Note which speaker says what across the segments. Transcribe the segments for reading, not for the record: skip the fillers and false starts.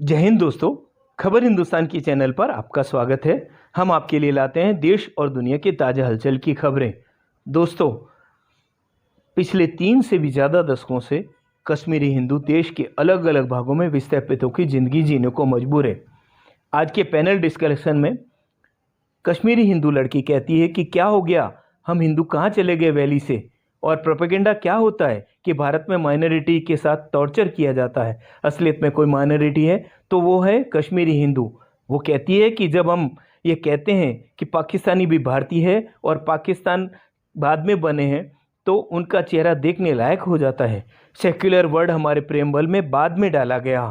Speaker 1: जय हिंद दोस्तों। खबर हिंदुस्तान की चैनल पर आपका स्वागत है। हम आपके लिए लाते हैं देश और दुनिया के ताज़ा हलचल की खबरें। दोस्तों, पिछले 3 से भी ज़्यादा दशकों से कश्मीरी हिंदू देश के अलग अलग भागों में विस्थापित होकर ज़िंदगी जीने को मजबूर है। आज के पैनल डिस्कशन में कश्मीरी हिंदू लड़की कहती है कि क्या हो गया, हम हिंदू कहाँ चले गए वैली से, और प्रोपेगेंडा क्या होता है कि भारत में माइनॉरिटी के साथ टॉर्चर किया जाता है। असलियत में कोई माइनॉरिटी है तो वो है कश्मीरी हिंदू। वो कहती है कि जब हम ये कहते हैं कि पाकिस्तानी भी भारतीय है और पाकिस्तान बाद में बने हैं तो उनका चेहरा देखने लायक हो जाता है। सेक्युलर वर्ड हमारे प्रेमबल में बाद में डाला गया।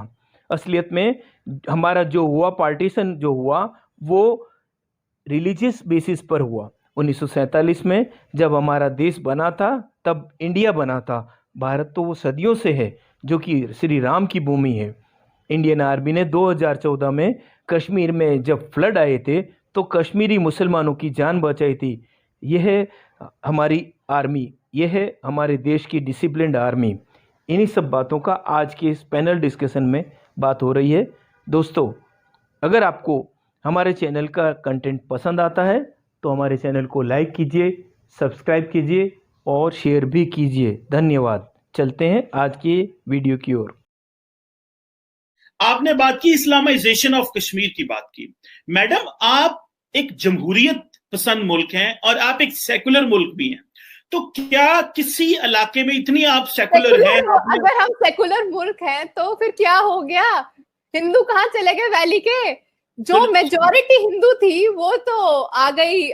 Speaker 1: असलियत में हमारा जो हुआ पार्टीशन जो हुआ वो रिलीजियस बेसिस पर हुआ। 1947 में जब हमारा देश बना था तब इंडिया बना था। भारत तो वो सदियों से है जो कि श्री राम की भूमि है। इंडियन आर्मी ने 2014 में कश्मीर में जब फ्लड आए थे तो कश्मीरी मुसलमानों की जान बचाई थी। यह है हमारी आर्मी, यह है हमारे देश की डिसिप्लिन्ड आर्मी। इन्हीं सब बातों का आज के इस पैनल डिस्कशन में बात हो रही है। दोस्तों, अगर आपको हमारे चैनल का कंटेंट पसंद आता है तो हमारे चैनल को लाइक कीजिए, सब्सक्राइब कीजिए और शेयर भी कीजिए। धन्यवाद। चलते हैं आज की वीडियो की ओर।
Speaker 2: आपने बात की इस्लामाइजेशन ऑफ कश्मीर की बात की। मैडम, आप एक जमहूरियत पसंद मुल्क हैं और आप एक सेकुलर मुल्क भी हैं, तो क्या किसी इलाके में इतनी आप सेकुलर हैं?
Speaker 3: अगर हम सेकुलर मुल्क हैं तो फिर क्या हो गया? हिंदू कहाँ चले गए वैली के? जो मेजॉरिटी हिंदू थी वो तो आ गई,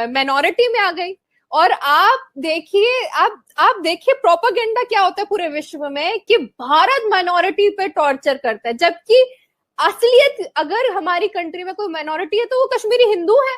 Speaker 3: माइनॉरिटी में आ गई। और आप देखिए प्रोपेगेंडा क्या होता है पूरे विश्व में कि भारत माइनॉरिटी पे टॉर्चर करता है, जबकि असलियत अगर हमारी कंट्री में कोई माइनॉरिटी है तो वो कश्मीरी हिंदू है।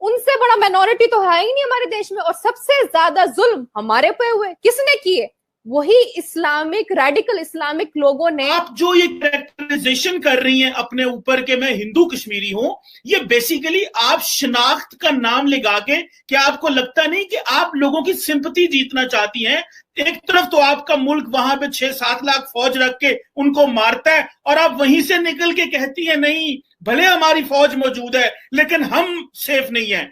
Speaker 3: उनसे बड़ा माइनॉरिटी तो है ही नहीं हमारे देश में। और सबसे ज्यादा जुल्म हमारे पे हुए, किसने किए? वही इस्लामिक, रेडिकल इस्लामिक लोगों ने।
Speaker 2: आप जो ये कैरेक्टराइजेशन कर रही हैं अपने ऊपर के मैं हिंदू कश्मीरी हूं, ये बेसिकली आप शनाख्त का नाम लगा के, क्या आपको लगता नहीं कि आप लोगों की सिंपैथी जीतना चाहती हैं? एक तरफ तो आपका मुल्क वहां पे 6-7 लाख फौज रख के उनको मारता है और आप वहीं से निकल के कहती है नहीं, भले हमारी फौज मौजूद है लेकिन हम सेफ नहीं है।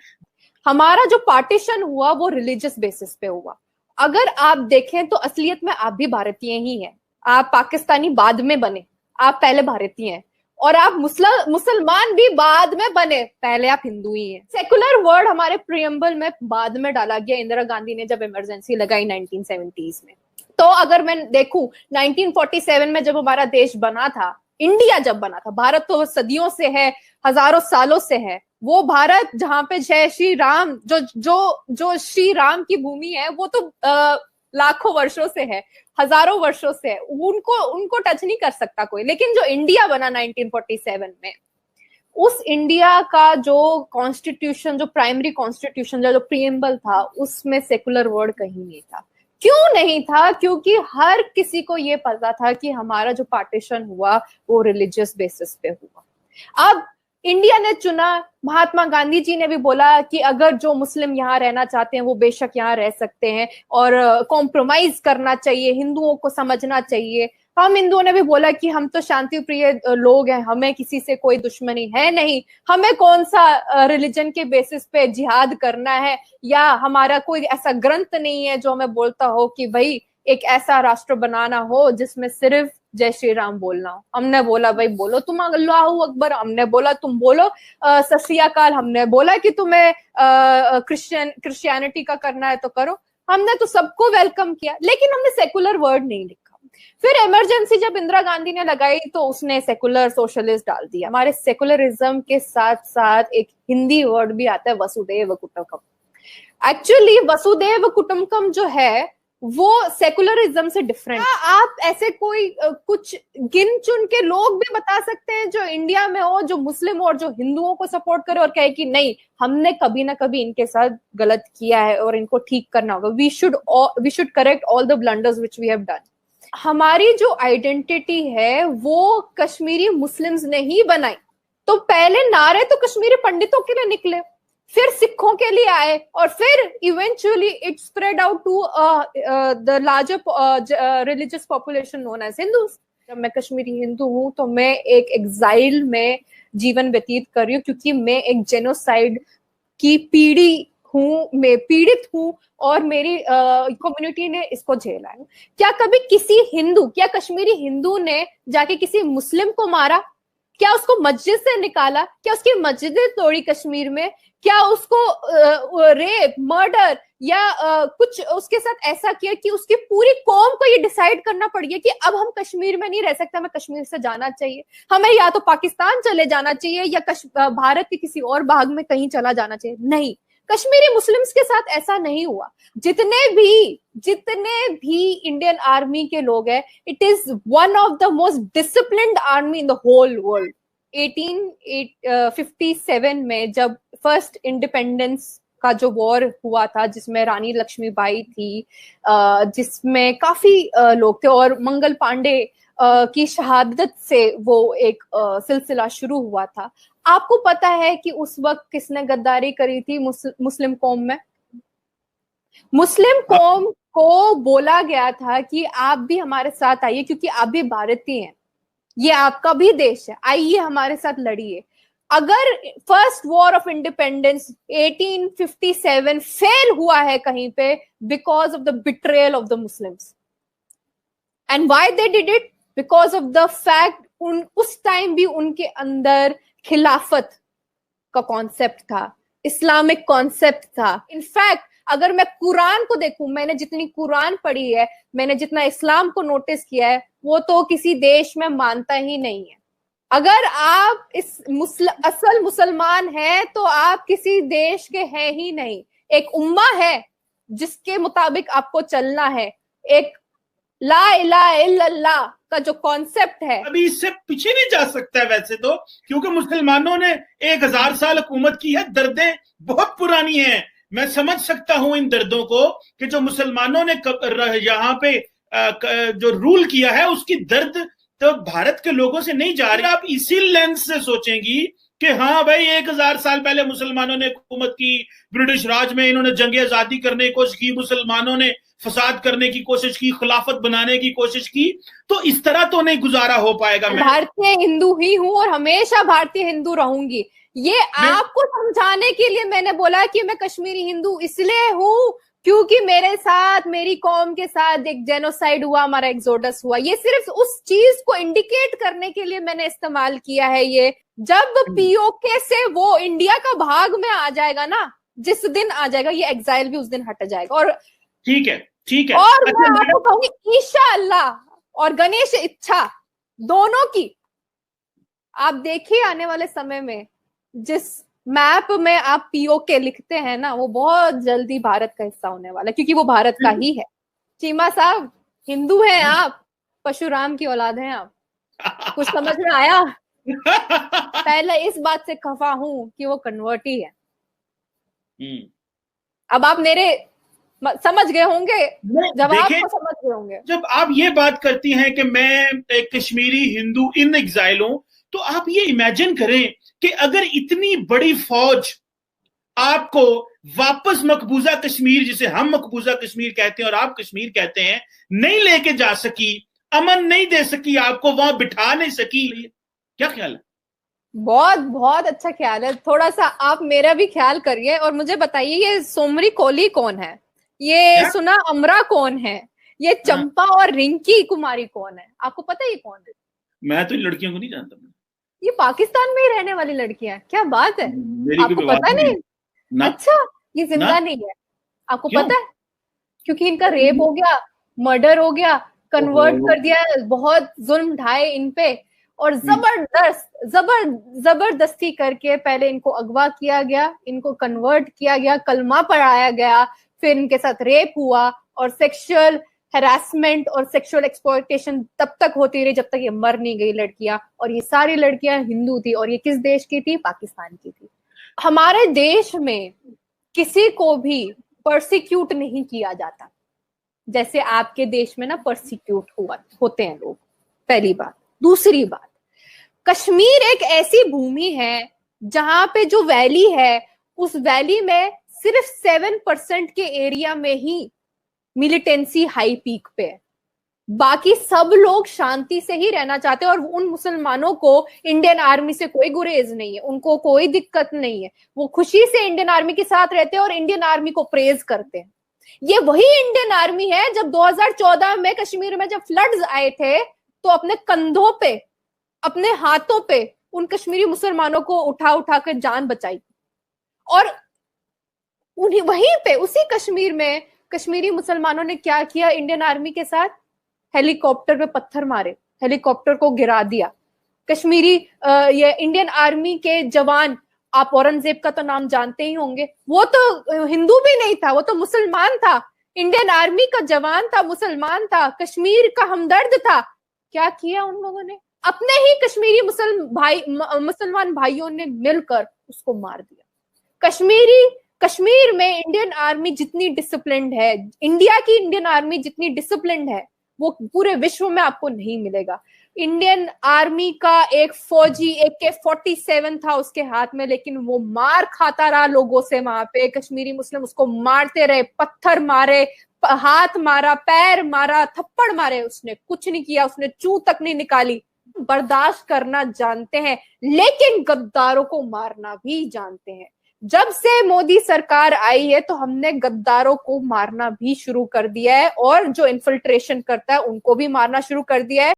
Speaker 3: हमारा जो पार्टीशन हुआ वो रिलीजियस बेसिस पे हुआ। अगर आप देखें तो असलियत में आप भी भारतीय ही हैं। आप पाकिस्तानी बाद में बने, आप पहले भारतीय हैं। और आप मुसलमान भी बाद में बने, पहले आप हिंदू ही हैं। सेकुलर वर्ड हमारे प्रियम्बल में बाद में डाला गया, इंदिरा गांधी ने जब इमरजेंसी लगाई 1970s में। तो अगर मैं देखूं 1947 में जब हमारा देश बना था, इंडिया जब बना था, भारत तो सदियों से है, हजारों सालों से है। वो भारत जहां पे जय श्री राम, जो श्री राम की भूमि है, वो तो लाखों वर्षों से है, हजारों वर्षों से है। उनको टच नहीं कर सकता कोई। लेकिन जो इंडिया बना 1947 में, उस इंडिया का जो कॉन्स्टिट्यूशन, जो प्राइमरी कॉन्स्टिट्यूशन, जो प्रीएम्बल था, उसमें सेकुलर वर्ड कहीं नहीं था। क्यों नहीं था? क्योंकि हर किसी को ये पता था कि हमारा जो पार्टीशन हुआ वो रिलीजियस बेसिस पे हुआ। अब इंडिया ने चुना, महात्मा गांधी जी ने भी बोला कि अगर जो मुस्लिम यहाँ रहना चाहते हैं वो बेशक यहाँ रह सकते हैं और कॉम्प्रोमाइज करना चाहिए, हिंदुओं को समझना चाहिए। हम हिंदुओं ने भी बोला कि हम तो शांति प्रिय लोग हैं, हमें किसी से कोई दुश्मनी है नहीं, हमें कौन सा रिलीजन के बेसिस पे जिहाद करना है, या हमारा कोई ऐसा ग्रंथ नहीं है जो हमें बोलता हो कि भाई एक ऐसा राष्ट्र बनाना हो जिसमें सिर्फ जय श्री राम बोलना हो। हमने बोला भाई बोलो तुम अल्लाहू अकबर, हमने बोला तुम बोलो सत श्री अकाल, हमने बोला कि तुम्हें क्रिश्चियनिटी का करना है तो करो। हमने तो सबको वेलकम किया, लेकिन हमने सेकुलर वर्ड नहीं लिखा। फिर इमरजेंसी जब इंदिरा गांधी ने लगाई तो उसने सेकुलर सोशलिस्ट डाल दिया। हमारे सेकुलरिज्म के साथ साथ एक हिंदी वर्ड भी आता है, वसुदेव कुटुंबकम। एक्चुअली वसुदेव कुटुंबकम जो है वो सेकुलरिज्म से डिफरेंट। आप ऐसे कोई कुछ गिन चुन के लोग भी बता सकते हैं जो इंडिया में हो, जो मुस्लिम और जो हिंदुओं को सपोर्ट करे और कहे कि नहीं, हमने कभी ना कभी इनके साथ गलत किया है और इनको ठीक करना होगा। We should correct all the blunders which we have done. हमारी जो आइडेंटिटी है वो कश्मीरी मुस्लिम्स ने ही बनाई। तो पहले नारे तो कश्मीरी पंडितों के लिए निकले, फिर सिखों के लिए आए, और फिर eventually it spread out to the larger religious population known as Hindus. जब मैं कश्मीरी हिंदू हूँ तो मैं एक एग्जाइल में जीवन व्यतीत कर रही हूँ, क्योंकि मैं एक जेनोसाइड की मैं पीड़ित हूँ और मेरी कम्युनिटी ने इसको झेला है। क्या कभी क्या कश्मीरी हिंदू ने जाके किसी मुस्लिम को मारा? क्या उसको मस्जिद से निकाला? क्या उसकी मस्जिदें तोड़ी कश्मीर में? क्या उसको रेप, मर्डर या कुछ उसके साथ ऐसा किया कि उसकी पूरी कौम को ये डिसाइड करना पड़ गया कि अब हम कश्मीर में नहीं रह सकते, हमें कश्मीर से जाना चाहिए, हमें या तो पाकिस्तान चले जाना चाहिए या भारत के किसी और भाग में कहीं चला जाना चाहिए? नहीं, कश्मीरी मुस्लिम्स के साथ ऐसा नहीं हुआ। जितने भी इंडियन आर्मी के लोग हैं, it is one of the most disciplined army in the whole world. 1857 में जब फर्स्ट इंडिपेंडेंस का जो वॉर हुआ था, जिसमें रानी लक्ष्मीबाई थी, जिसमें काफी लोग थे, और मंगल पांडे की शहादत से वो एक सिलसिला शुरू हुआ था। आपको पता है कि उस वक्त किसने गद्दारी करी थी मुस्लिम कौम में? मुस्लिम कौम को बोला गया था कि आप भी हमारे साथ आइए, क्योंकि आप भी भारतीय हैं, ये आपका भी देश है, आइए हमारे साथ लड़िए। अगर first war of independence 1857 fail हुआ है कहीं पे, because of the betrayal of the Muslims. And why they did it? Because of the fact उस टाइम भी उनके अंदर खिलाफत का कॉन्सेप्ट था, इस्लामिक कॉन्सेप्ट था। इनफैक्ट अगर मैं कुरान को देखूं, मैंने जितनी कुरान पढ़ी है, मैंने जितना इस्लाम को नोटिस किया है, वो तो किसी देश में मानता ही नहीं है। अगर आप असल मुसलमान हैं तो आप किसी देश के हैं ही नहीं। एक उम्मा है जिसके मुताबिक आपको चलना है, एक ला इलाहा इल्लल्लाह का जो कॉन्सेप्ट है।
Speaker 2: अभी इससे पीछे नहीं जा सकता है वैसे तो, क्योंकि मुसलमानों ने 1000 साल हुकूमत की है, दर्दें बहुत पुरानी हैं। मैं समझ सकता हूं इन दर्दों को कि जो मुसलमानों ने यहाँ पे जो रूल किया है, उसकी दर्द तो भारत के लोगों से नहीं जा रही। आप इसी लेंस से सोचेंगी कि हाँ भाई 1000 साल पहले मुसलमानों ने हुकूमत की, ब्रिटिश राज में इन्होंने जंग आजादी करने की कोशिश की, मुसलमानों ने फसाद करने की कोशिश की, खिलाफत बनाने की कोशिश की, तो इस तरह तो नहीं गुजारा हो पाएगा। मैं
Speaker 3: भारतीय हिंदू ही हूं और हमेशा भारतीय हिंदू रहूंगी। ये आपको समझाने के लिए मैंने बोला कि मैं कश्मीरी हिंदू इसलिए हूं क्योंकि मेरे साथ, मेरी कौम के साथ एक जेनोसाइड हुआ, हमारा एक्सोडस हुआ। ये सिर्फ उस चीज को इंडिकेट करने के लिए मैंने इस्तेमाल किया है। ये जब पीओके से वो इंडिया का भाग में आ जाएगा ना, जिस दिन आ जाएगा, ये एग्जाइल भी उस दिन हट जाएगा। और
Speaker 2: ठीक है
Speaker 3: और मैं आपको कहूंगी इंशाअल्लाह और गणेश इच्छा दोनों की, आप देखिए आने वाले समय में जिस मैप में आप पीओके लिखते हैं ना, वो बहुत जल्दी भारत का हिस्सा होने वाला है, क्योंकि वो भारत का ही है। चीमा साहब, हिंदू हैं आप, परशुराम की औलाद हैं आप, कुछ समझ में आया? पहले इस बात से खफा हूं कि वो कन्वर्ट ही है। अब आप मेरे समझ गए होंगे, जवाब को समझ गए होंगे।
Speaker 2: जब आप ये बात करती हैं कि मैं एक कश्मीरी हिंदू इन एग्जाइल हूं, तो आप ये इमेजिन करें कि अगर इतनी बड़ी फौज आपको वापस मकबूजा कश्मीर, जिसे हम मकबूजा कश्मीर कहते हैं और आप कश्मीर कहते हैं, नहीं लेके जा सकी, अमन नहीं दे सकी, आपको वहां बिठा नहीं सकी, क्या ख्याल है?
Speaker 3: बहुत बहुत अच्छा ख्याल है। थोड़ा सा आप मेरा भी ख्याल करिए और मुझे बताइए, ये सोमरी कोली कौन है? ये सुना अमरा कौन है? ये चंपा और रिंकी कुमारी कौन है? आपको पता है ये कौन है?
Speaker 2: मैं तो इन लड़कियों को नहीं जानता।
Speaker 3: ये पाकिस्तान में ही रहने वाली लड़कियां, क्या बात है, आपको पता नहीं? अच्छा, ये जिंदा नहीं है, आपको पता है? क्योंकि इनका रेप हो गया, मर्डर हो गया, कन्वर्ट कर दिया, बहुत जुल्म ढाए इन पे, और जबरदस्ती करके पहले इनको अगवा किया गया, इनको कन्वर्ट किया गया, कलमा पढ़ाया गया, फिर इनके साथ रेप हुआ और सेक्सुअल हैरासमेंट और सेक्सुअल एक्सप्लॉयटेशन तब तक होती रही जब तक ये मर नहीं गई लड़कियां। और ये सारी लड़कियां हिंदू थी, और ये किस देश की थी? पाकिस्तान की थी। हमारे देश में किसी को भी परसिक्यूट नहीं किया जाता जैसे आपके देश में ना परसिक्यूट होते हैं लोग, पहली बात। दूसरी बात, कश्मीर एक ऐसी भूमि है जहां पे जो वैली है, उस वैली में सिर्फ 7% के एरिया में ही मिलिटेंसी हाई पीक पे है। बाकी सब लोग शांति से ही रहना चाहते हैं और उन मुसलमानों को इंडियन आर्मी से कोई गुरेज नहीं है, उनको कोई दिक्कत नहीं है। वो खुशी से इंडियन आर्मी के साथ रहते हैं और इंडियन आर्मी को प्रेज करते हैं। ये वही इंडियन आर्मी है जब 2014 में कश्मीर में जब फ्लड्स आए थे तो अपने कंधों पे, अपने हाथों पे उन कश्मीरी मुसलमानों को उठा उठा कर जान बचाई। और उन्हीं वहीं पे उसी कश्मीर में कश्मीरी मुसलमानों ने क्या किया इंडियन आर्मी के साथ? हेलीकॉप्टर पे पत्थर मारे, हेलीकॉप्टर को गिरा दिया। कश्मीरी ये इंडियन आर्मी के जवान, आप औरंगजेब का तो नाम जानते ही होंगे, वो तो हिंदू भी नहीं था, वो तो मुसलमान था। इंडियन आर्मी का जवान था, मुसलमान था, कश्मीर का हमदर्द था। क्या किया उन लोगों ने? अपने ही कश्मीरी मुसलमान भाइयों ने मिलकर उसको मार दिया। कश्मीर में इंडियन आर्मी जितनी डिसिप्लिन्ड है, इंडिया की इंडियन आर्मी जितनी डिसिप्लिन्ड है, वो पूरे विश्व में आपको नहीं मिलेगा। इंडियन आर्मी का एक फौजी AK-47 था उसके हाथ में, लेकिन वो मार खाता रहा लोगों से। वहां पे कश्मीरी मुस्लिम उसको मारते रहे, पत्थर मारे, हाथ मारा, पैर मारा, थप्पड़ मारे, उसने कुछ नहीं किया, उसने चू तक नहीं निकाली। बर्दाश्त करना जानते हैं, लेकिन गद्दारों को मारना भी जानते हैं। जब से मोदी सरकार आई है तो हमने गद्दारों को मारना भी शुरू कर दिया है और जो इन्फिल्ट्रेशन करता है उनको भी मारना शुरू कर दिया है।